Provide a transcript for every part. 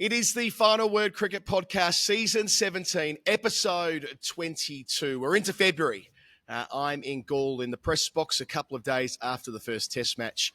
It is the Final Word Cricket Podcast, Season 17, Episode 22. We're into February. I'm in Gaul in the press box a couple of days after the first Test match.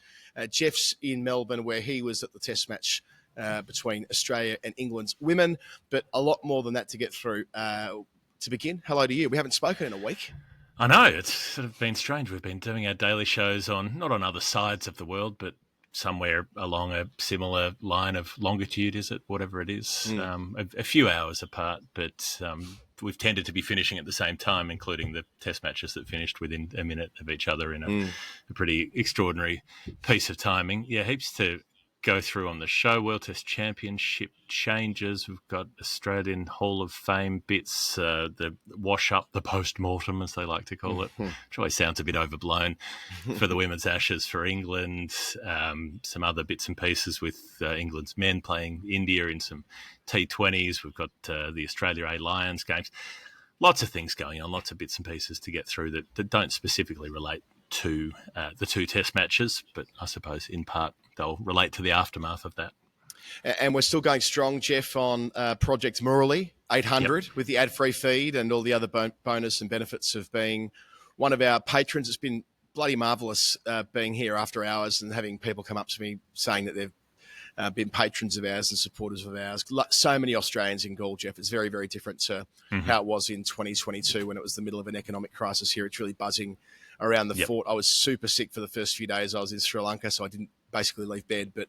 Geoff's in Melbourne, where he was at the Test match between Australia and England's women. But a lot more than that to get through. To begin, hello to you. We haven't spoken in a week. I know, it's sort of been strange. We've been doing our daily shows not on other sides of the world, but somewhere along a similar line of longitude, is it? Whatever it is. A few hours apart, but we've tended to be finishing at the same time, including the Test matches that finished within a minute of each other in a pretty extraordinary piece of timing. Yeah, heaps to go through on the show. World Test Championship changes. We've got Australian Hall of Fame bits, the wash up, the post-mortem, as they like to call it, which always sounds a bit overblown, for the Women's Ashes for England. Some other bits and pieces with England's men playing India in some T20s. We've got the Australia A Lions games. Lots of things going on, lots of bits and pieces to get through that don't specifically relate to the two Test matches, but I suppose in part they'll relate to the aftermath of that. And we're still going strong, Geoff, on Project Murali 800 with the ad-free feed and all the other bonus and benefits of being one of our patrons. It's been bloody marvellous being here after hours and having people come up to me saying that they've been patrons of ours and supporters of ours. So many Australians in Gaul, Geoff. It's very, very different to how it was in 2022 when it was the middle of an economic crisis here. It's really buzzing around the fort. I was super sick for the first few days I was in Sri Lanka, so I didn't basically leave bed. But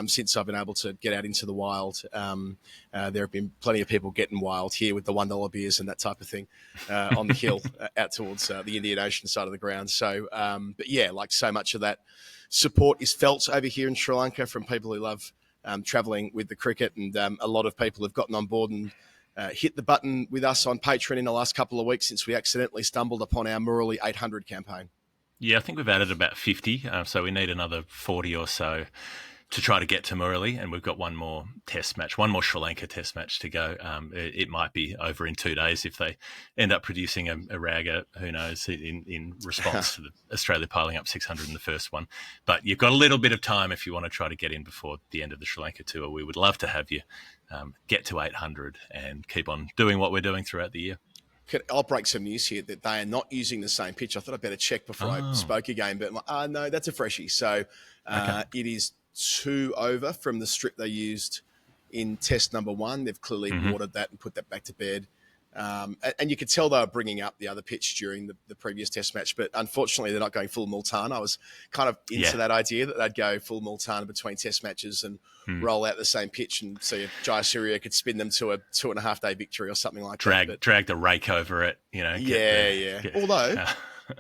since I've been able to get out into the wild, there have been plenty of people getting wild here with the $1 beers and that type of thing on the hill out towards the Indian Ocean side of the ground. So, but yeah, like so much of that support is felt over here in Sri Lanka from people who love travelling with the cricket, and a lot of people have gotten on board and hit the button with us on Patreon in the last couple of weeks since we accidentally stumbled upon our Murali 800 campaign. Yeah, I think we've added about 50, so we need another 40 or so to try to get to Murali, and we've got one more Test match, one more Sri Lanka Test match to go. It might be over in 2 days if they end up producing a ragger, who knows, in response to the Australia piling up 600 in the first one. But you've got a little bit of time if you want to try to get in before the end of the Sri Lanka tour. We would love to have you get to 800 and keep on doing what we're doing throughout the year. I'll break some news here that they are not using the same pitch. I thought I'd better check before I spoke again, but no, that's a freshie. So It is 2 over from the strip they used in Test number 1. They've clearly watered that and put that back to bed. And you could tell they were bringing up the other pitch during the previous Test match, but unfortunately they're not going full Multan. I was kind of into that idea that they'd go full Multan between Test matches and roll out the same pitch and see if Jayasuriya could spin them to a 2.5 day victory or something like that. Drag the rake over it, you know.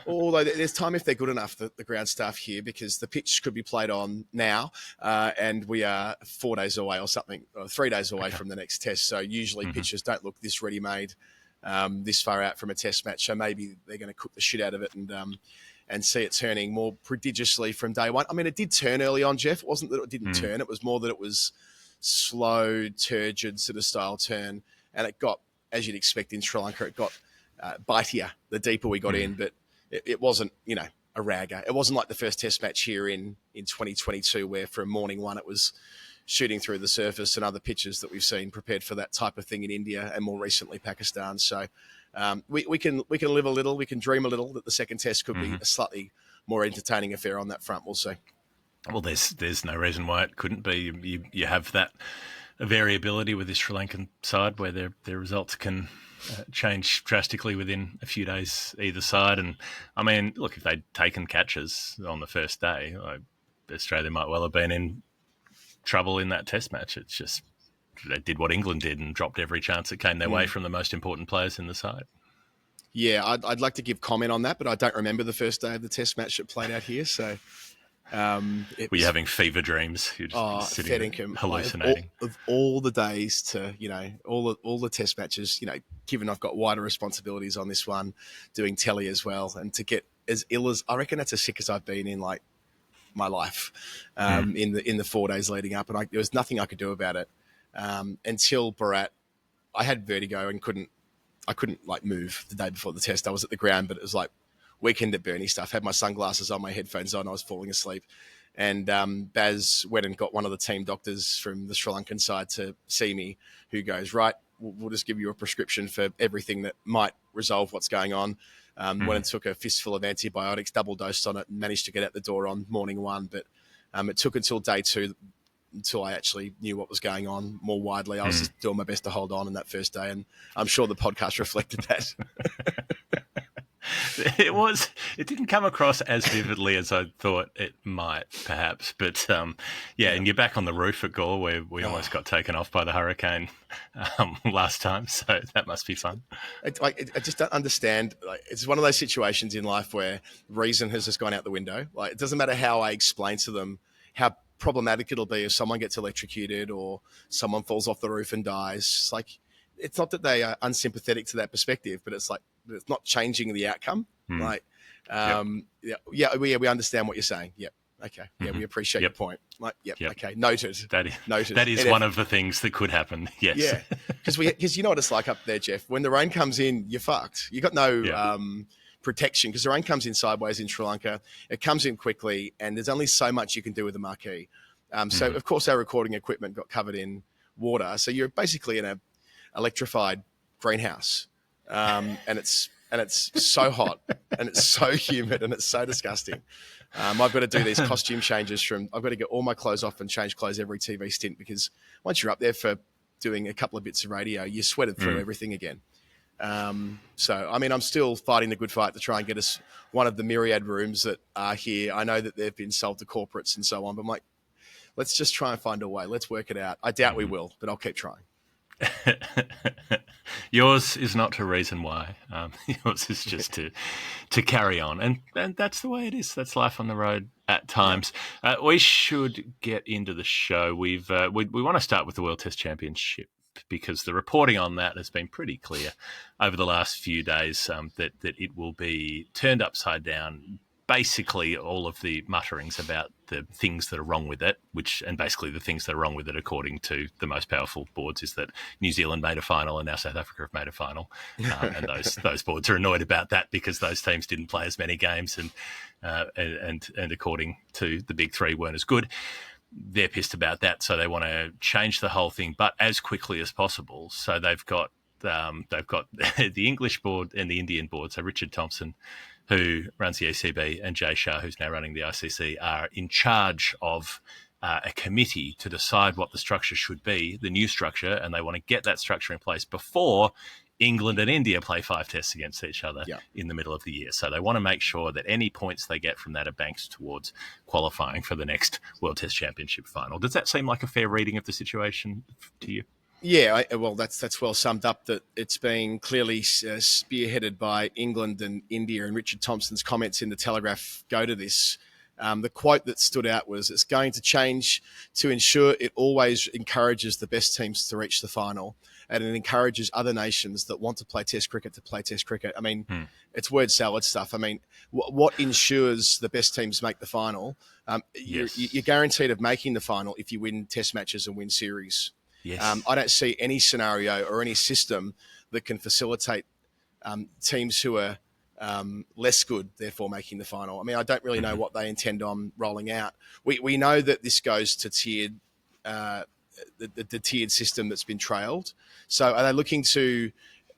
Although there's time if they're good enough, the ground staff here, because the pitch could be played on now and we are 4 days away or something, or 3 days away from the next Test. So usually pitches don't look this ready-made this far out from a Test match. So maybe they're going to cook the shit out of it and see it turning more prodigiously from day one. I mean, it did turn early on, Geoff. It wasn't that it didn't turn. It was more that it was slow, turgid sort of style turn. And it got, as you'd expect in Sri Lanka, it got bitier the deeper we got in. But it wasn't, a ragger. It wasn't like the first Test match here in 2022 where from morning one it was shooting through the surface and other pitches that we've seen prepared for that type of thing in India and more recently Pakistan. So we can live a little, we can dream a little that the second Test could be a slightly more entertaining affair on that front. We'll see. Well, there's no reason why it couldn't be. You have that variability with the Sri Lankan side where their results can change drastically within a few days either side. And I mean, look, if they'd taken catches on the first day, Australia might well have been in trouble in that Test match. It's just they did what England did and dropped every chance that came their way from the most important players in the side. Yeah, I'd like to give comment on that, but I don't remember the first day of the Test match that played out here. So were you having fever dreams? You're just sitting there hallucinating. Of all the days to, all the Test matches, given I've got wider responsibilities on this one, doing telly as well, and to get as ill as, I reckon that's as sick as I've been in like my life in the 4 days leading up. And there was nothing I could do about it until Bharat. I had vertigo and I couldn't like move the day before the Test. I was at the ground, but it was like weekend at Burnie stuff. Had my sunglasses on, my headphones on. I was falling asleep. And Baz went and got one of the team doctors from the Sri Lankan side to see me, who goes, right, we'll just give you a prescription for everything that might resolve what's going on. Went and took a fistful of antibiotics, double dosed on it, and managed to get out the door on morning one. But it took until day 2 until I actually knew what was going on more widely. I was just doing my best to hold on in that first day, and I'm sure the podcast reflected that. It didn't come across as vividly as I thought it might, perhaps. But, and you're back on the roof at Gore, where we almost got taken off by the hurricane last time, so that must be fun. I just don't understand. It's one of those situations in life where reason has just gone out the window. It doesn't matter how I explain to them how problematic it'll be if someone gets electrocuted or someone falls off the roof and dies. It's not that they are unsympathetic to that perspective, but it's not changing the outcome. We understand what you're saying. Yep. Okay. Yeah, we appreciate your point. Okay. Noted. Noted. That is one of the things that could happen. Yes. Yeah. Because you know what it's like up there, Geoff. When the rain comes in, you're fucked. You got no protection because the rain comes in sideways in Sri Lanka. It comes in quickly, and there's only so much you can do with the marquee. So of course our recording equipment got covered in water. So you're basically in a electrified greenhouse, and it's so hot and it's so humid and it's so disgusting. I've got to do these costume changes I've got to get all my clothes off and change clothes every TV stint because once you're up there for doing a couple of bits of radio, you're sweated through everything again. So, I mean, I'm still fighting the good fight to try and get us one of the myriad rooms that are here. I know that they've been sold to corporates and so on, but I'm like, let's just try and find a way. Let's work it out. I doubt we will, but I'll keep trying. Yours is not to reason why. Yours is just to carry on, and that's the way it is. That's life on the road at times. We should get into the show. We want to start with the World Test Championship because the reporting on that has been pretty clear over the last few days. That it will be turned upside down. Basically, all of the mutterings about the things that are wrong with it, and basically the things that are wrong with it, according to the most powerful boards, is that New Zealand made a final and now South Africa have made a final, and those boards are annoyed about that because those teams didn't play as many games and according to the big three weren't as good. They're pissed about that, so they want to change the whole thing, but as quickly as possible. So they've got the English board and the Indian board. So Richard Thompson, who runs the ECB, and Shah, who's now running the ICC, are in charge of a committee to decide what the structure should be, the new structure, and they want to get that structure in place before England and India play 5 tests against each other in the middle of the year. So they want to make sure that any points they get from that are banked towards qualifying for the next World Test Championship final. Does that seem like a fair reading of the situation to you? Yeah, well, that's well summed up, that it's being clearly spearheaded by England and India, and Richard Thompson's comments in the Telegraph go to this. The quote that stood out was, it's going to change to ensure it always encourages the best teams to reach the final, and it encourages other nations that want to play Test cricket to play Test cricket. I mean, it's word salad stuff. I mean, what ensures the best teams make the final? You're guaranteed of making the final if you win Test matches and win series. Yes. I don't see any scenario or any system that can facilitate teams who are less good, therefore making the final. I mean, I don't really know what they intend on rolling out. We know that this goes to tiered, the tiered system that's been trailed. So are they looking to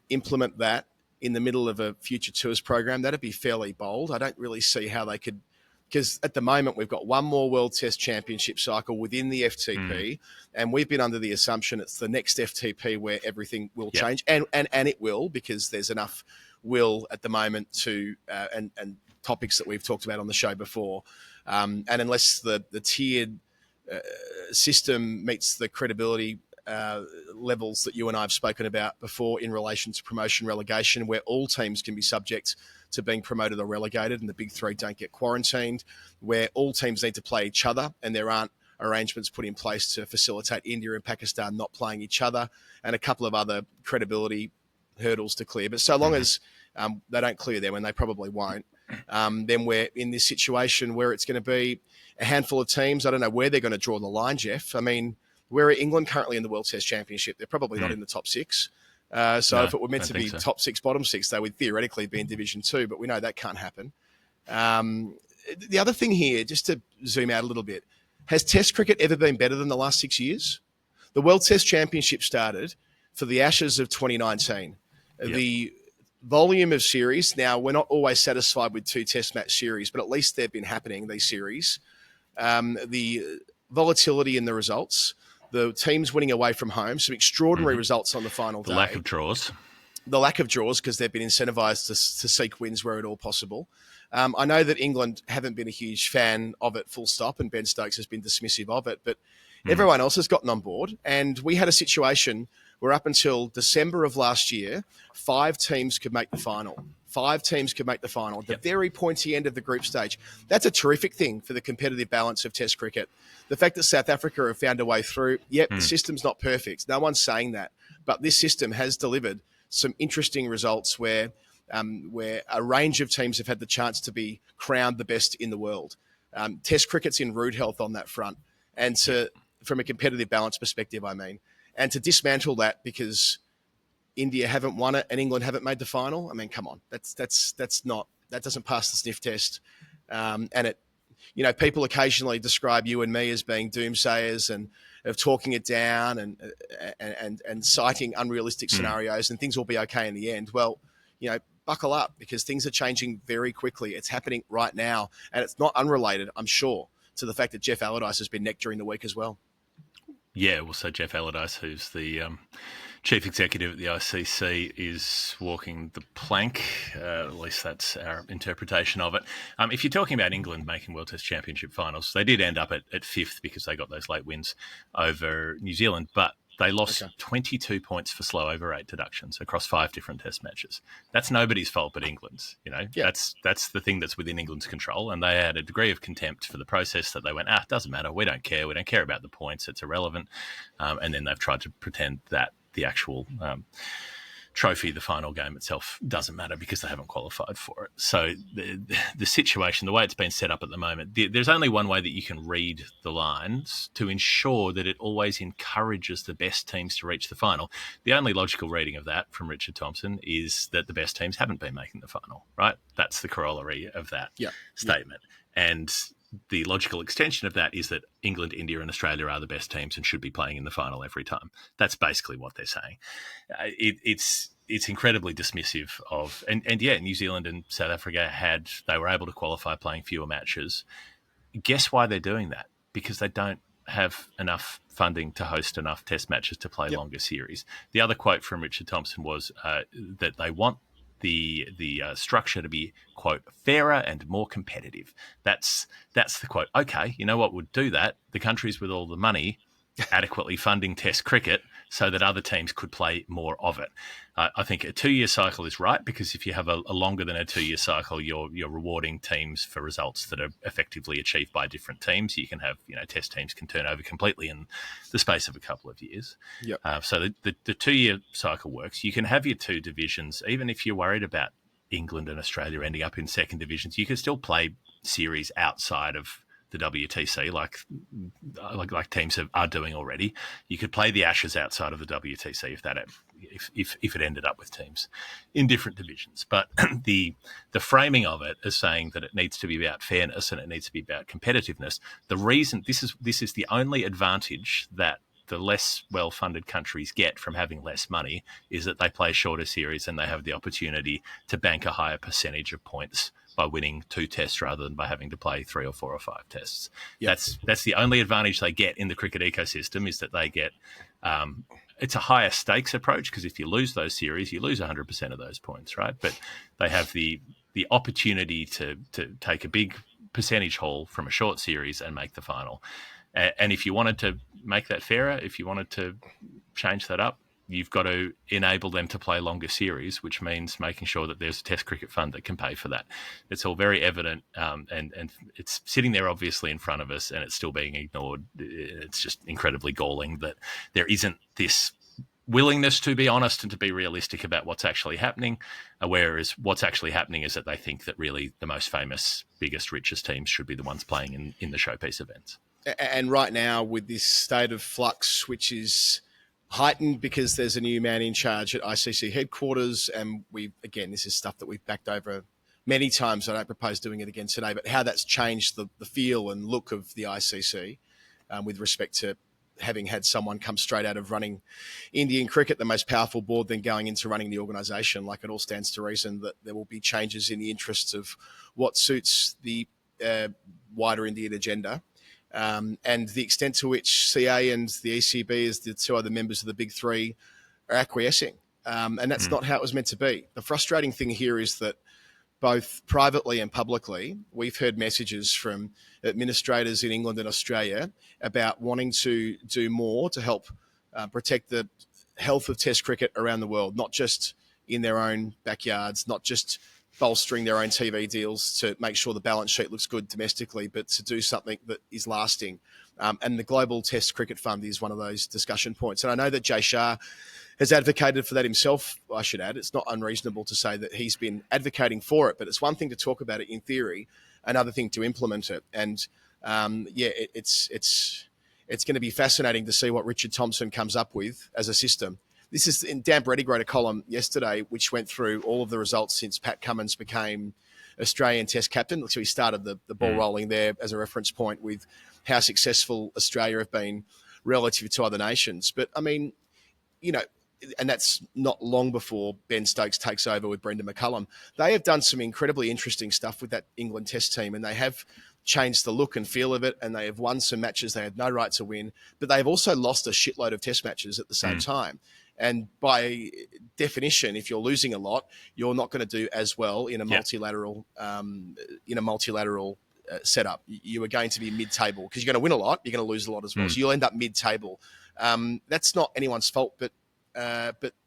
implement that in the middle of a future tours program? That'd be fairly bold. I don't really see how they could, because at the moment we've got one more World Test Championship cycle within the FTP, and we've been under the assumption it's the next FTP where everything will change, and it will, because there's enough will at the moment to and topics that we've talked about on the show before, and unless the tiered system meets the credibility levels that you and I have spoken about before in relation to promotion relegation, where all teams can be subject to being promoted or relegated and the big three don't get quarantined, where all teams need to play each other and there aren't arrangements put in place to facilitate India and Pakistan not playing each other, and a couple of other credibility hurdles to clear. But so long as they don't clear them, and they probably won't, then we're in this situation where it's going to be a handful of teams. I don't know where they're going to draw the line, Geoff. I mean, where are England currently in the World Test Championship? They're probably not in the top 6. If it were meant to be top 6, bottom 6, they would theoretically be in Division 2, but we know that can't happen. the other thing here, just to zoom out a little bit, has Test cricket ever been better than the last 6 years? The World Test Championship started for the Ashes of 2019. Yep. The volume of series, now we're not always satisfied with 2 Test match series, but at least they've been happening, these series. The volatility in the results, the teams winning away from home, some extraordinary results on the final day. The lack of draws. The lack of draws, because they've been incentivised to seek wins where at all possible. I know that England haven't been a huge fan of it, full stop, and Ben Stokes has been dismissive of it, but everyone else has gotten on board. And we had a situation where up until December of last year, 5 teams could make the final. 5 teams could make the final at the very pointy end of the group stage. That's a terrific thing for the competitive balance of Test cricket. The fact that South Africa have found a way through, the system's not perfect. No one's saying that. But this system has delivered some interesting results where a range of teams have had the chance to be crowned the best in the world. Test cricket's in rude health on that front. And from a competitive balance perspective, I mean. And to dismantle that because India haven't won it and England haven't made the final, I mean, come on. That doesn't pass the sniff test. And it, people occasionally describe you and me as being doomsayers and of talking it down and citing unrealistic scenarios and things will be okay in the end. Well, buckle up because things are changing very quickly. It's happening right now. And it's not unrelated, I'm sure, to the fact that Geoff Allardice has been necked during the week as well. Yeah, well, so Geoff Allardice, who's the chief executive at the ICC, is walking the plank. At least that's our interpretation of it. If you're talking about England making World Test Championship finals, they did end up at 5th because they got those late wins over New Zealand, but they lost 22 points for slow over 8 deductions across 5 different Test matches. That's nobody's fault but England's. That's the thing that's within England's control, and they had a degree of contempt for the process that they went, it doesn't matter, we don't care about the points, it's irrelevant. And then they've tried to pretend that the actual trophy, the final game itself, doesn't matter because they haven't qualified for it. So the situation, the way it's been set up at the moment, there's only one way that you can read the lines to ensure that it always encourages the best teams to reach the final. The only logical reading of that from Richard Thompson is that the best teams haven't been making the final, right? That's the corollary of that statement. And the logical extension of that is that England, India and Australia are the best teams and should be playing in the final every time. That's basically what they're saying. It's incredibly dismissive of, and New Zealand and South Africa they were able to qualify playing fewer matches. Guess why they're doing that? Because they don't have enough funding to host enough Test matches to play longer series. The other quote from Richard Thompson was that they want the structure to be, quote, fairer and more competitive. That's the quote. Okay, you know what would do that? The countries with all the money adequately funding Test cricket so that other teams could play more of it. I think a 2-year cycle is right because if you have a longer than a 2-year cycle, you're rewarding teams for results that are effectively achieved by different teams. You can have, Test teams can turn over completely in the space of a couple of years. Yep. So the 2-year cycle works. You can have your 2 divisions, even if you're worried about England and Australia ending up in second divisions. You can still play series outside of the WTC, like teams are doing already. You could play the Ashes outside of the WTC if it ended up with teams in different divisions. But the framing of it is saying that it needs to be about fairness and it needs to be about competitiveness. The reason this is the only advantage that the less well-funded countries get from having less money is that they play shorter series and they have the opportunity to bank a higher percentage of points by winning 2 tests rather than by having to play 3 or 4 or 5 tests. Yep. That's the only advantage they get in the cricket ecosystem is that they get it's a higher stakes approach because if you lose those series, you lose 100% of those points, right? But they have the opportunity to take a big percentage haul from a short series and make the final. And if you wanted to make that fairer, if you wanted to change that up, you've got to enable them to play longer series, which means making sure that there's a Test cricket fund that can pay for that. It's all very evident, and it's sitting there obviously in front of us, and it's still being ignored. It's just incredibly galling that there isn't this willingness to be honest and to be realistic about what's actually happening, whereas what's actually happening is that they think that really the most famous, biggest, richest teams should be the ones playing in the showpiece events. And right now, with this state of flux, which is heightened because there's a new man in charge at ICC headquarters, and this is stuff that we've backed over many times. I don't propose doing it again today, but how that's changed the feel and look of the ICC with respect to having had someone come straight out of running Indian cricket, the most powerful board, then going into running the organisation. Like, it all stands to reason that there will be changes in the interests of what suits the wider Indian agenda. And the extent to which CA and the ECB, as the two other members of the big three, are acquiescing. And that's not how it was meant to be. The frustrating thing here is that both privately and publicly, we've heard messages from administrators in England and Australia about wanting to do more to help protect the health of Test cricket around the world, not just in their own backyards, not just bolstering their own TV deals to make sure the balance sheet looks good domestically, but to do something that is lasting. And the Global Test Cricket Fund is one of those discussion points. And I know that Shah has advocated for that himself, I should add. It's not unreasonable to say that he's been advocating for it, but it's one thing to talk about it in theory, another thing to implement it. And it's going to be fascinating to see what Richard Thompson comes up with as a system. This is, in Dan Brady wrote a column yesterday which went through all of the results since Pat Cummins became Australian Test captain. So he started the ball rolling there as a reference point with how successful Australia have been relative to other nations. But I mean, you know, and that's not long before Ben Stokes takes over with Brendan McCullum. They have done some incredibly interesting stuff with that England Test team, and they have changed the look and feel of it, and they have won some matches they had no right to win, but they've also lost a shitload of Test matches at the same time. And by definition, if you're losing a lot, you're not going to do as well in a multilateral setup. You are going to be mid-table because you're going to win a lot, you're going to lose a lot as well. So you'll end up mid-table. That's not anyone's fault, but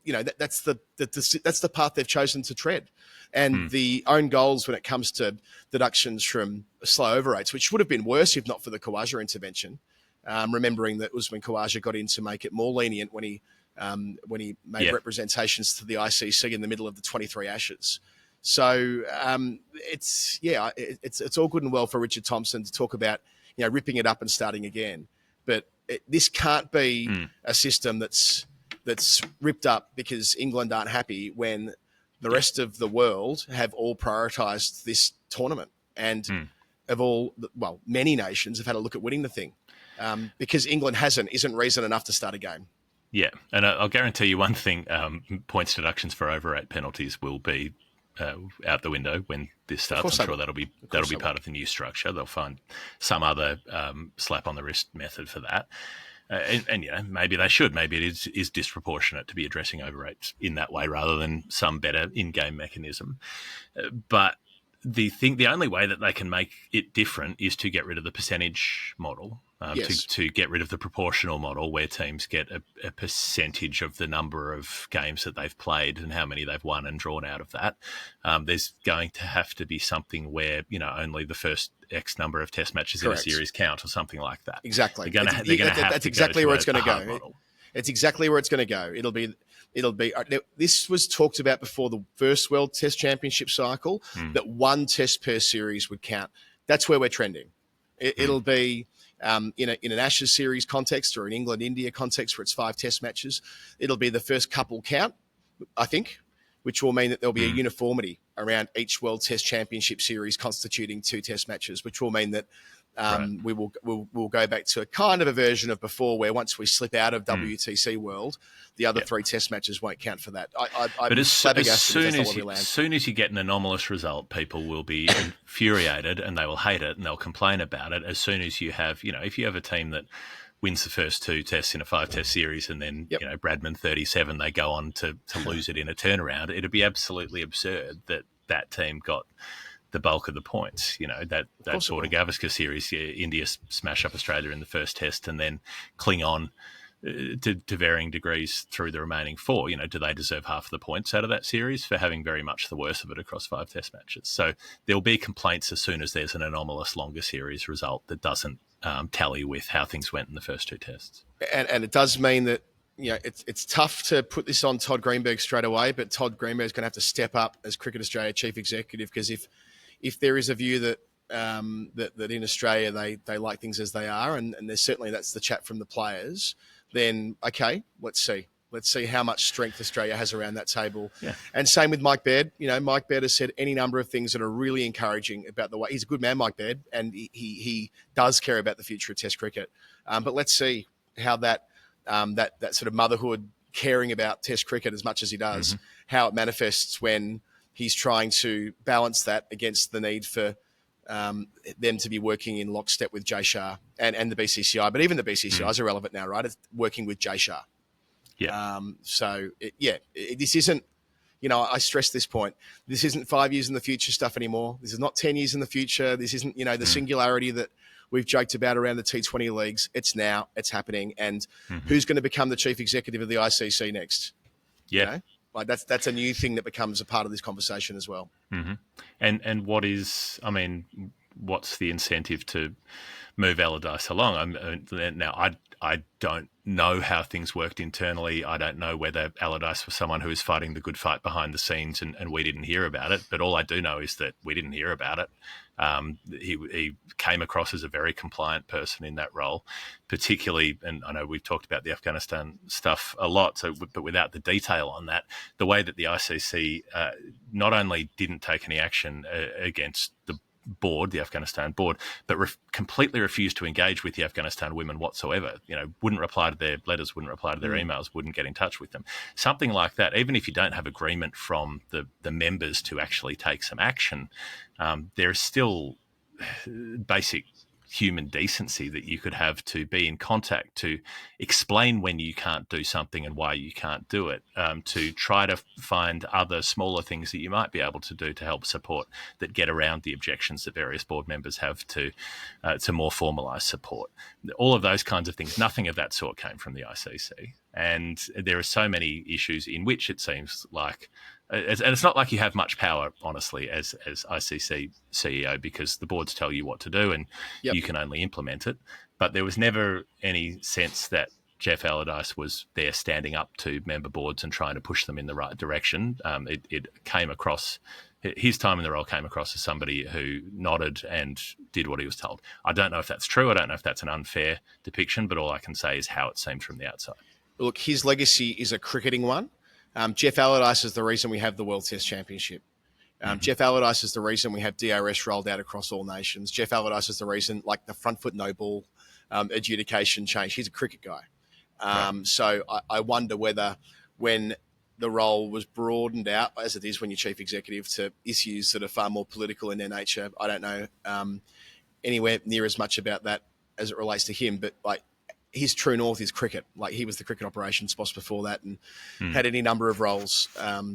you know, that's the path they've chosen to tread. And the own goals when it comes to deductions from slow over rates, which would have been worse if not for the Khawaja intervention. Remembering that Usman Khawaja got in to make it more lenient when he made representations to the ICC in the middle of the 23 Ashes. So it's all good and well for Richard Thompson to talk about, you know, ripping it up and starting again, but this can't be a system that's ripped up because England aren't happy when the rest of the world have all prioritised this tournament and many nations have had a look at winning the thing because England isn't reason enough to start a game. Yeah, and I'll guarantee you one thing, points deductions for over 8 penalties will be out the window when this starts. I'm sure that'll be part of the new structure. They'll find some other slap on the wrist method for that. And you know, maybe they should. Maybe it is disproportionate to be addressing over rates in that way rather than some better in-game mechanism. But the only way that they can make it different is to get rid of the percentage model, to get rid of the proportional model where teams get a percentage of the number of games that they've played and how many they've won and drawn out of that. There's going to have to be something where, you know, only the first X number of Test matches in a series count or something like that. Exactly. That's exactly where it's going to go. It's exactly where it's going to go. It'll be. This was talked about before the first World Test Championship cycle, that one test per series would count. That's where we're trending. It'll be in an Ashes series context or an England-India context where it's 5 test matches. It'll be the first couple count, I think, which will mean that there'll be a uniformity around each World Test Championship series constituting 2 test matches, which will mean that we'll go back to a kind of a version of before where once we slip out of WTC world, the other 3 test matches won't count for that. But as soon as you get an anomalous result, people will be infuriated and they will hate it and they'll complain about it. As soon as you have, you know, if you have a team that wins the first 2 tests in a 5-test series and then, you know, Bradman 37, they go on to lose it in a turnaround, it'd be absolutely absurd that team got the bulk of the points. You know, that sort of Gavaskar series, India smash up Australia in the first test and then cling on to varying degrees through the remaining 4. You know, do they deserve half of the points out of that series for having very much the worst of it across 5 test matches? So there'll be complaints as soon as there's an anomalous longer series result that doesn't tally with how things went in the first 2 tests. And it does mean that, you know, it's tough to put this on Todd Greenberg straight away, but Todd Greenberg's going to have to step up as Cricket Australia chief executive, because if there is a view that that in Australia they like things as they are, and there's certainly that's the chat from the players, then okay, let's see. Let's see how much strength Australia has around that table. Yeah. And same with Mike Baird. Mike Baird has said any number of things that are really encouraging about the way he's a good man, Mike Baird, and he does care about the future of Test cricket. But let's see how that sort of motherhood, caring about Test cricket as much as he does, how it manifests when he's trying to balance that against the need for them to be working in lockstep with Shah and the BCCI. But even the BCCI is irrelevant now, right? It's working with Shah. Yeah. This isn't, I stress this point. This isn't 5 years in the future stuff anymore. This is not 10 years in the future. This isn't, the singularity that we've joked about around the T20 leagues. It's now. It's happening. And who's going to become the chief executive of the ICC next? Yeah. That's a new thing that becomes a part of this conversation as well. And what's the incentive to move Allardice along? Now, I don't know how things worked internally. I don't know whether Allardice was someone who was fighting the good fight behind the scenes and we didn't hear about it. But all I do know is that we didn't hear about it. He came across as a very compliant person in that role, particularly, and I know we've talked about the Afghanistan stuff a lot, but without the detail on that, the way that the ICC not only didn't take any action against the board, the Afghanistan board, but completely refused to engage with the Afghanistan women whatsoever. Wouldn't reply to their letters, wouldn't reply to their emails, wouldn't get in touch with them. Something like that, even if you don't have agreement from the members to actually take some action, there is still basic human decency that you could have to be in contact, to explain when you can't do something and why you can't do it, to try to find other smaller things that you might be able to do to help support that get around the objections that various board members have to more formalised support. All of those kinds of things, nothing of that sort came from the ICC. And there are so many issues in which it seems like, and it's not like you have much power, honestly, as ICC CEO, because the boards tell you what to do and you can only implement it. But there was never any sense that Geoff Allardice was there standing up to member boards and trying to push them in the right direction. It came across, his time in the role came across as somebody who nodded and did what he was told. I don't know if that's true. I don't know if that's an unfair depiction, but all I can say is how it seemed from the outside. Look, his legacy is a cricketing one. Geoff Allardice is the reason we have the World Test Championship. Geoff Allardice is the reason we have DRS rolled out across all nations. Geoff Allardice is the reason, like the front foot no ball adjudication changed. He's a cricket guy. So I wonder whether when the role was broadened out, as it is when you're chief executive, to issues that are far more political in their nature, I don't know anywhere near as much about that as it relates to him. But his true north is cricket. He was the cricket operations boss before that and had any number of roles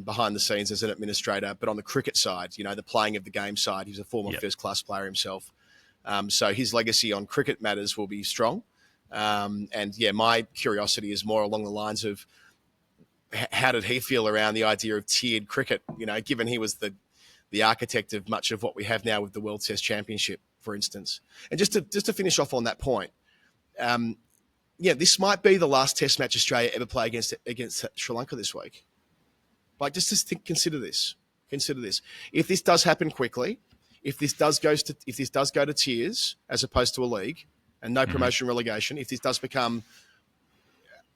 behind the scenes as an administrator. But on the cricket side, the playing of the game side, he's a former first-class player himself. So his legacy on cricket matters will be strong. My curiosity is more along the lines of how did he feel around the idea of tiered cricket, given he was the architect of much of what we have now with the World Test Championship, for instance. And just to finish off on that point, this might be the last Test match Australia ever play against Sri Lanka this week. Consider this. If this does happen quickly, if this does go to tiers as opposed to a league and no promotion relegation, if this does become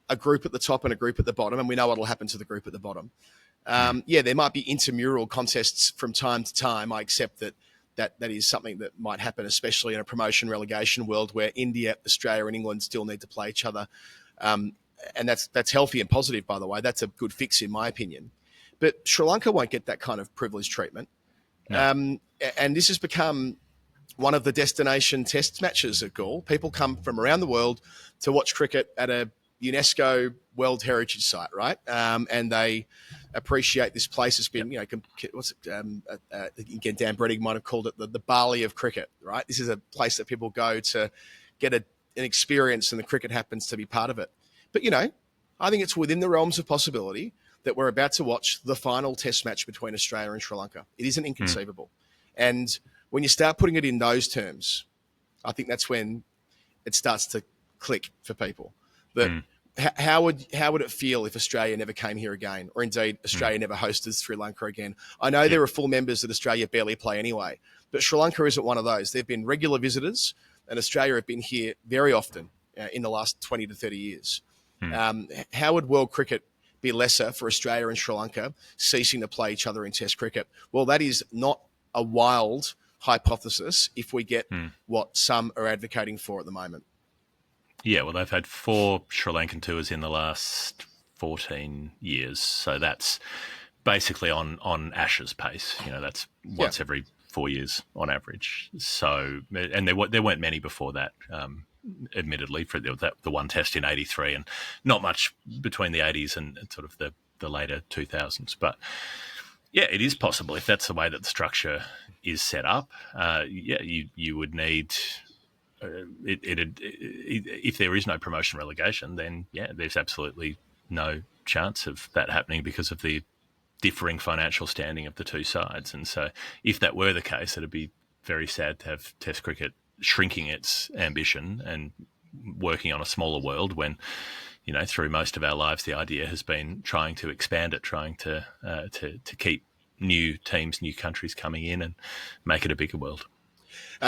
a group at the top and a group at the bottom, and we know what will happen to the group at the bottom, there might be intramural contests from time to time. I accept that is something that might happen, especially in a promotion relegation world where India, Australia and England still need to play each other. And that's healthy and positive, by the way. That's a good fix, in my opinion. But Sri Lanka won't get that kind of privileged treatment. No. And this has become one of the destination test matches at Gaul. People come from around the world to watch cricket at a UNESCO World Heritage Site, right? And they appreciate this place. It's been, again, Dan Brettig might have called it the Bali of cricket, right? This is a place that people go to get an experience, and the cricket happens to be part of it. But, I think it's within the realms of possibility that we're about to watch the final test match between Australia and Sri Lanka. It isn't inconceivable. And when you start putting it in those terms, I think that's when it starts to click for people. That how would it feel if Australia never came here again, or indeed Australia never hosted Sri Lanka again? I know there are full members that Australia barely play anyway, but Sri Lanka isn't one of those. They've been regular visitors, and Australia have been here very often in the last 20 to 30 years. How would world cricket be lesser for Australia and Sri Lanka ceasing to play each other in Test cricket? Well, that is not a wild hypothesis if we get what some are advocating for at the moment. Yeah, well, they've had 4 Sri Lankan tours in the last 14 years, so that's basically on Ashes pace. That's once every 4 years on average. So, and there weren't many before that, admittedly, for the one Test in '83, and not much between the '80s and sort of the later 2000s. But yeah, it is possible if that's the way that the structure is set up. You would need. If there is no promotion relegation, then there's absolutely no chance of that happening because of the differing financial standing of the two sides. And so if that were the case, it'd be very sad to have Test cricket shrinking its ambition and working on a smaller world when, through most of our lives, the idea has been trying to expand it, trying to keep new teams, new countries coming in and make it a bigger world.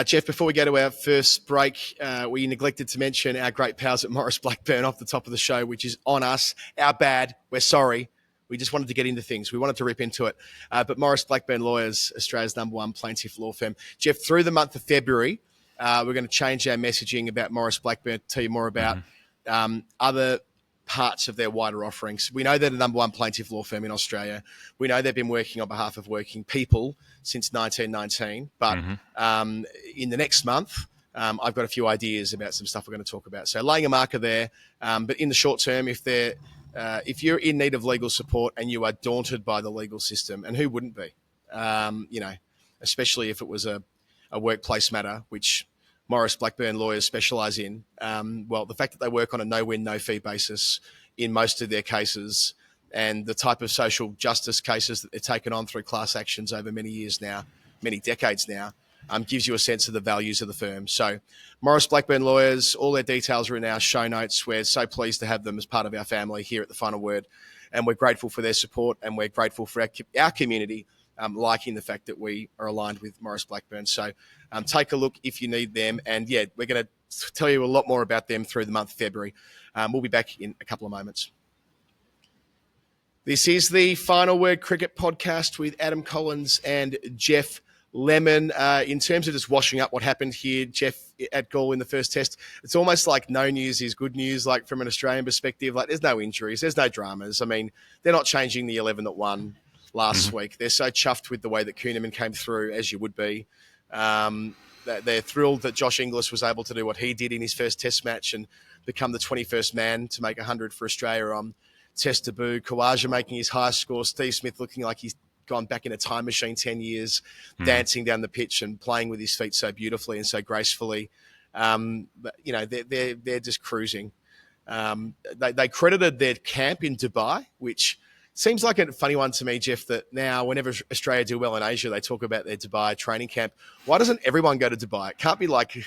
Geoff, before we go to our first break, we neglected to mention our great pals at Maurice Blackburn off the top of the show, which is on us. Our bad. We're sorry. We just wanted to get into things. We wanted to rip into it. But Maurice Blackburn Lawyers, Australia's #1 plaintiff law firm. Geoff, through the month of February, we're going to change our messaging about Maurice Blackburn, tell you more about other parts of their wider offerings. We know they're the #1 plaintiff law firm in Australia. We know they've been working on behalf of working people since 1919. But in the next month, I've got a few ideas about some stuff we're going to talk about. So laying a marker there. But in the short term, if you're in need of legal support and you are daunted by the legal system, and who wouldn't be, especially if it was a workplace matter, which Maurice Blackburn Lawyers specialise in. The fact that they work on a no-win, no-fee basis in most of their cases, and the type of social justice cases that they're taken on through class actions over many years now, many decades now, gives you a sense of the values of the firm. So Maurice Blackburn Lawyers, all their details are in our show notes. We're so pleased to have them as part of our family here at The Final Word, and we're grateful for their support, and we're grateful for our community liking the fact that we are aligned with Maurice Blackburn. So take a look if you need them. And we're going to tell you a lot more about them through the month of February. We'll be back in a couple of moments. This is the Final Word Cricket Podcast with Adam Collins and Geoff Lemon. In terms of just washing up what happened here, Geoff, at Gaul in the first Test, it's almost like no news is good news, like from an Australian perspective. Like, there's no injuries, there's no dramas. I mean, they're not changing the 11 that won last week. They're so chuffed with the way that Kuhneman came through, as you would be. They're thrilled that Josh Inglis was able to do what he did in his first Test match and become the 21st man to make 100 for Australia on Test debut. Khawaja making his highest score. Steve Smith looking like he's gone back in a time machine 10 years, dancing down the pitch and playing with his feet so beautifully and so gracefully. They're just cruising. They credited their camp in Dubai, which seems like a funny one to me, Geoff, that now whenever Australia do well in Asia, they talk about their Dubai training camp. Why doesn't everyone go to Dubai? It can't be like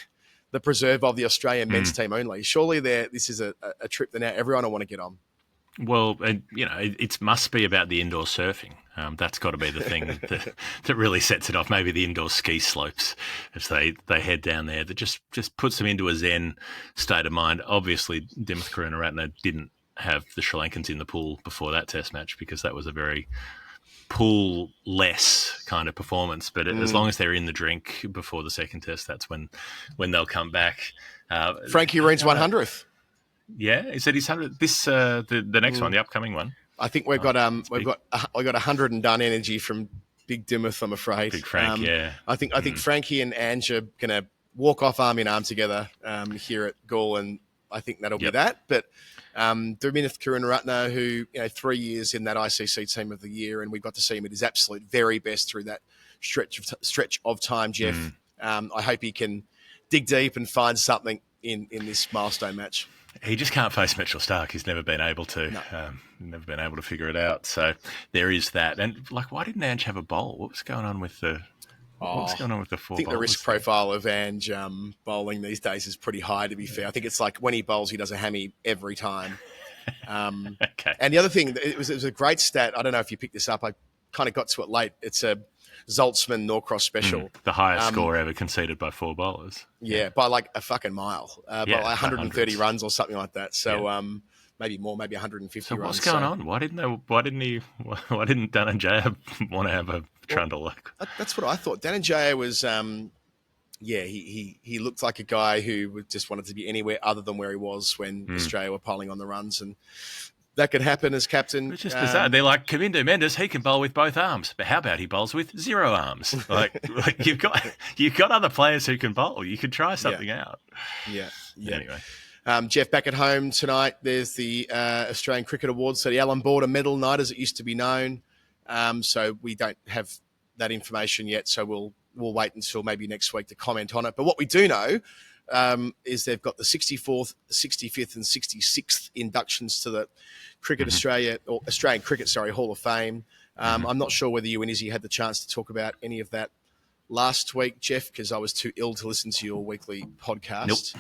the preserve of the Australian men's team only. Surely this is a trip that now everyone will want to get on. Well, it must be about the indoor surfing. That's got to be the thing that really sets it off. Maybe the indoor ski slopes as they head down there. That just puts them into a zen state of mind. Obviously, Dimuth Karunaratne didn't have the Sri Lankans in the pool before that Test match because that was a very pool-less kind of performance. But as long as they're in the drink before the second Test, that's when they'll come back. Frankie Reen's 100th. Yeah, is it his 100th? This the next one, the upcoming one. I think we've got 100 and done energy from Big Dimuth, I'm afraid. Big Frank, yeah. I think Frankie and Ange are going to walk off arm in arm together here at Gaul, and I think that'll be that. But Dimuth Karunaratne, who 3 years in that ICC Team of the Year, and we got to see him at his absolute very best through that stretch of time, Geoff. I hope he can dig deep and find something in this milestone match. He just can't face Mitchell Starc. He's never been able to. No. Never been able to figure it out. So there is that. And why didn't Ange have a bowl? What was going on with the? What's going on with the four? I think the risk profile of Ange bowling these days is pretty high. To be fair, I think it's like when he bowls, he does a hammy every time. Okay. And the other thing, it was a great stat. I don't know if you picked this up. I kind of got to it late. It's a Zaltzman Norcross special. The highest score ever conceded by four bowlers. Yeah, by like a fucking mile. By like 130 runs or something like that. So, maybe more, maybe 150 So runs. what's going on? Why didn't Dananjaya want to have a trundle? That's what I thought. Dananjaya was, he looked like a guy who just wanted to be anywhere other than where he was when Australia were piling on the runs, and that could happen as captain. It's just bizarre. They're like, Kamindu Mendes, he can bowl with both arms, but how about he bowls with 0 arms? Like you've got other players who can bowl. You could try something out. Yeah. Anyway. Jeff, back at home tonight, there's the Australian Cricket Awards, so the Alan Border Medal Night, as it used to be known. So we don't have that information yet, so we'll wait until maybe next week to comment on it. But what we do know is they've got the 64th, 65th and 66th inductions to the Australian Cricket Hall of Fame. I'm not sure whether you and Izzy had the chance to talk about any of that last week, Jeff, because I was too ill to listen to your weekly podcast.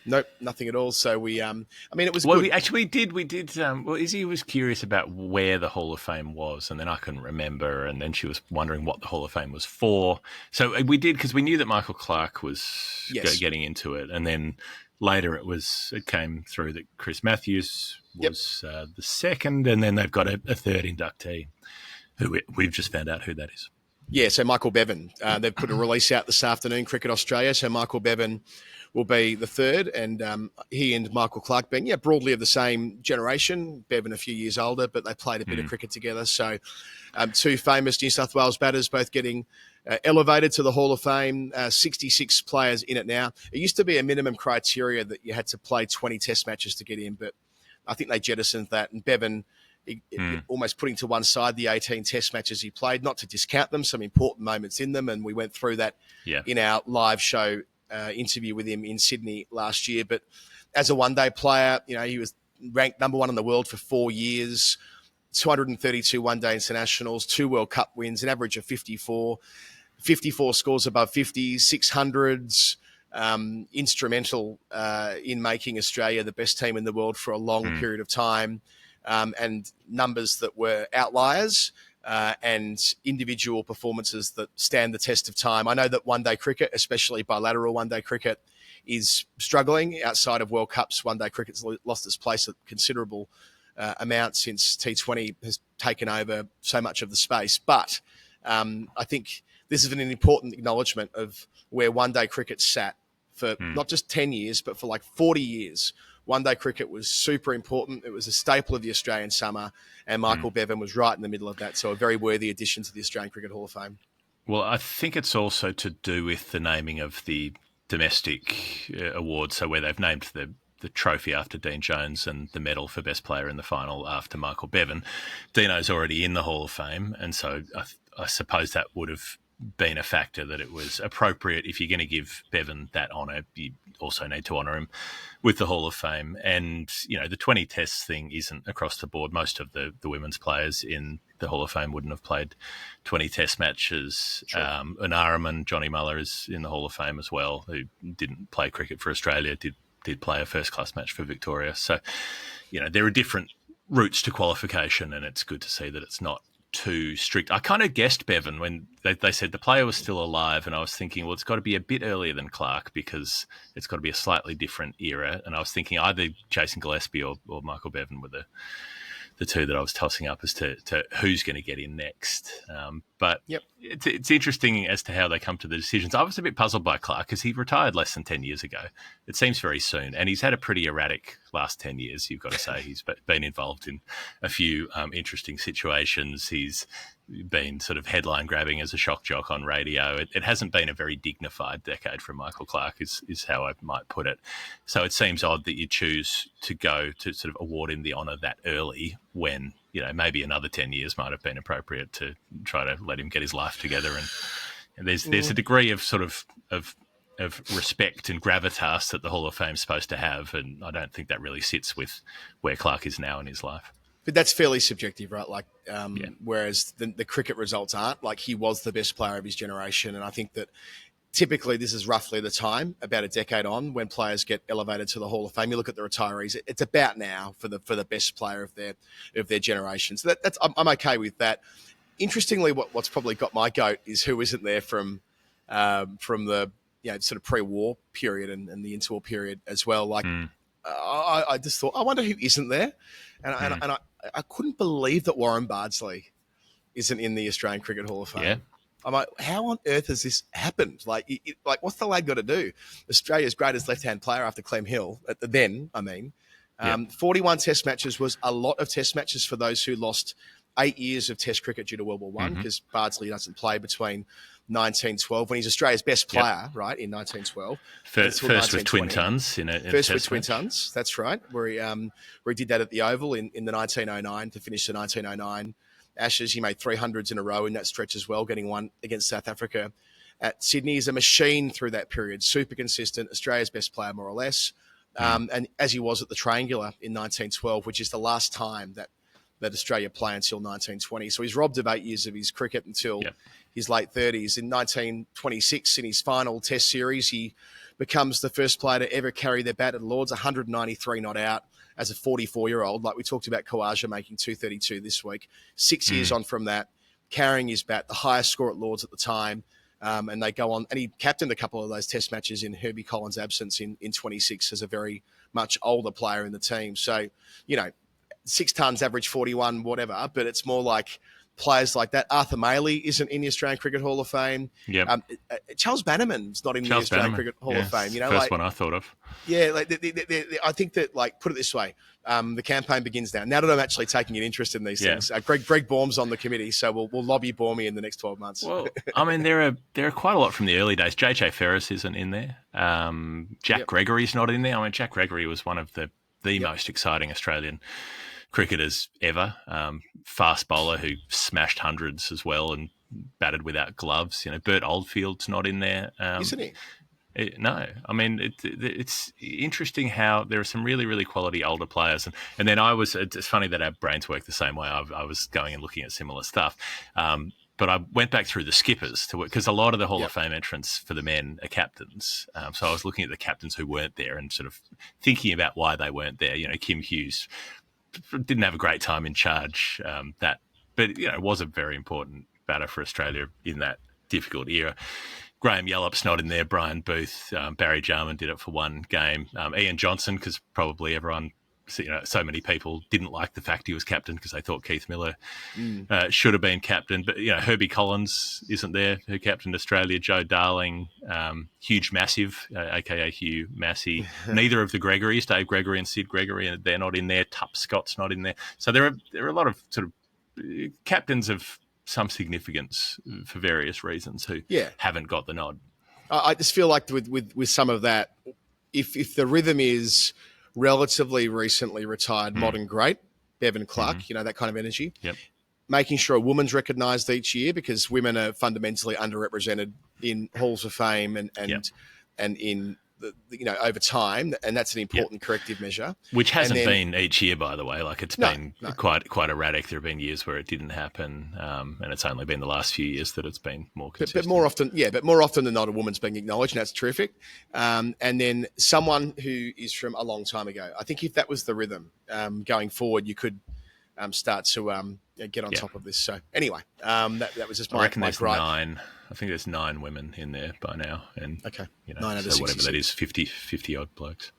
Nope, nothing at all. So we, it was well, good. we actually did. Izzy was curious about where the Hall of Fame was, and then I couldn't remember, and then she was wondering what the Hall of Fame was for. So we did, because we knew that Michael Clarke was getting into it, and then later it came through that Chris Matthews was the second, and then they've got a third inductee, who we've just found out who that is. Yeah, so Michael Bevan. They've put a release out this afternoon, Cricket Australia. So Michael Bevan will be the third, and he and Michael Clarke being broadly of the same generation. Bevan a few years older, but they played a bit of cricket together. So two famous New South Wales batters both getting elevated to the Hall of Fame. 66 players in it now. It used to be a minimum criteria that you had to play 20 Test matches to get in, but I think they jettisoned that, and Bevan almost putting to one side the 18 Test matches he played, not to discount them, some important moments in them, and we went through that in our live show interview with him in Sydney last year. But as a one-day player, he was ranked number 1 in the world for 4 years, 232 one-day internationals, 2 World Cup wins, an average of 54 scores above 50, 600s, instrumental in making Australia the best team in the world for a long period of time. And numbers that were outliers and individual performances that stand the test of time. I know that one-day cricket, especially bilateral one-day cricket, is struggling. Outside of World Cups, one-day cricket's lost its place a considerable amount since T20 has taken over so much of the space. But I think this is an important acknowledgement of where one-day cricket sat for not just 10 years, but for like 40 years. One-day cricket was super important. It was a staple of the Australian summer, and Michael Bevan was right in the middle of that. So a very worthy addition to the Australian Cricket Hall of Fame. Well, I think it's also to do with the naming of the domestic awards, so where they've named the trophy after Dean Jones and the medal for best player in the final after Michael Bevan. Dino's already in the Hall of Fame, and so I suppose that would have been a factor, that it was appropriate. If you're going to give Bevan that honour, you also need to honour him with the Hall of Fame. And, the 20 tests thing isn't across the board. Most of the women's players in the Hall of Fame wouldn't have played 20 test matches. Sure. Anaraman, Johnny Muller is in the Hall of Fame as well, who didn't play cricket for Australia, did play a first-class match for Victoria. So, there are different routes to qualification, and it's good to see that it's not too strict. I kind of guessed Bevan when they said the player was still alive, and I was thinking, well, it's got to be a bit earlier than Clarke because it's got to be a slightly different era. And I was thinking either Jason Gillespie or Michael Bevan were the two that I was tossing up as to who's going to get in next. But it's interesting as to how they come to the decisions. I was a bit puzzled by Clarke because he retired less than 10 years ago. It seems very soon. And he's had a pretty erratic last 10 years, you've got to say. He's been involved in a few interesting situations. He's been sort of headline grabbing as a shock jock on radio. It hasn't been a very dignified decade for Michael Clarke is how I might put it. So it seems odd that you choose to go to sort of award him the honour that early when, maybe another 10 years might have been appropriate to try to let him get his life together. And there's a degree of sort of respect and gravitas that the Hall of Fame's supposed to have, and I don't think that really sits with where Clarke is now in his life. But that's fairly subjective, right? Like, whereas the cricket results aren't. Like, he was the best player of his generation, and I think that typically this is roughly the time, about a decade on, when players get elevated to the Hall of Fame. You look at the retirees; it's about now for the best player of their generation. So that's I'm okay with that. Interestingly, what's probably got my goat is who isn't there from the sort of pre-war period and the interwar period as well. Like I just thought, I wonder who isn't there, and I couldn't believe that Warren Bardsley isn't in the Australian Cricket Hall of Fame. Yeah. I'm like, how on earth has this happened? Like, what's the lad got to do? Australia's greatest left-hand player after Clem Hill, 41 Test matches was a lot of Test matches for those who lost 8 years of Test cricket due to World War One, because Bardsley doesn't play between 1912 when he's Australia's best player, right, in 1912. First with Twin Tons. First with Twin Tons, that's right, where he did that at the Oval in the 1909 to finish the 1909 Ashes. He made 300s in a row in that stretch as well, getting one against South Africa at Sydney. He's a machine through that period, super consistent, Australia's best player more or less, and as he was at the Triangular in 1912, which is the last time that Australia play until 1920. So he's robbed of 8 years of his cricket until his late 30s. In 1926, in his final Test series, he becomes the first player to ever carry their bat at Lord's, 193 not out as a 44-year-old. Like we talked about Khawaja making 232 this week. 6 years on from that, carrying his bat, the highest score at Lord's at the time. And they go on, and he captained a couple of those Test matches in Herbie Collins' absence in 26 as a very much older player in the team. So, 6 tons, average 41, whatever, but it's more like players like that. Arthur Maley isn't in the Australian Cricket Hall of Fame. Charles Bannerman's not in the Australian Cricket Hall of Fame. First one I thought of. Yeah, I think that, put it this way, the campaign begins now. Now that I'm actually taking an interest in these things, Greg Baum's on the committee, so we'll lobby Baumie in the next 12 months. Well, I mean, there are quite a lot from the early days. JJ Ferris isn't in there. Jack Gregory's not in there. I mean, Jack Gregory was one of the most exciting Australian cricketers ever. Fast bowler who smashed hundreds as well and batted without gloves. Bert Oldfield's not in there. Isn't he? No. I mean, it's interesting how there are some really, really quality older players. And then it's funny that our brains work the same way. I was going and looking at similar stuff. But I went back through the skippers to work, because a lot of the Hall of Fame entrants for the men are captains. So I was looking at the captains who weren't there and sort of thinking about why they weren't there. Kim Hughes didn't have a great time in charge, but was a very important batter for Australia in that difficult era. Graham Yallop's not in there. Brian Booth, Barry Jarman did it for one game. Ian Johnson, because probably everyone, so many people didn't like the fact he was captain because they thought Keith Miller should have been captain. But Herbie Collins isn't there, who captained Australia. Joe Darling, Huge Massive, aka Hugh Massey. Neither of the Gregorys, Dave Gregory and Sid Gregory, they're not in there. Tup Scott's not in there. So there are a lot of sort of captains of some significance for various reasons who haven't got the nod. I just feel like with some of that, if the rhythm is relatively recently retired modern great, Bevan Clark, that kind of energy. Yep. Making sure a woman's recognised each year, because women are fundamentally underrepresented in halls of fame and in over time, and that's an important corrective measure. Which hasn't been each year, by the way. Like it's been quite erratic. There have been years where it didn't happen, and it's only been the last few years that it's been more consistent. But more often than not, a woman's being acknowledged, and that's terrific. And then someone who is from a long time ago. I think if that was the rhythm going forward, you could start to get on top of this. So anyway, that was just my gripe. 9. I think there's 9 women in there by now, and 9 out of 6. Whatever that is, 50 odd blokes.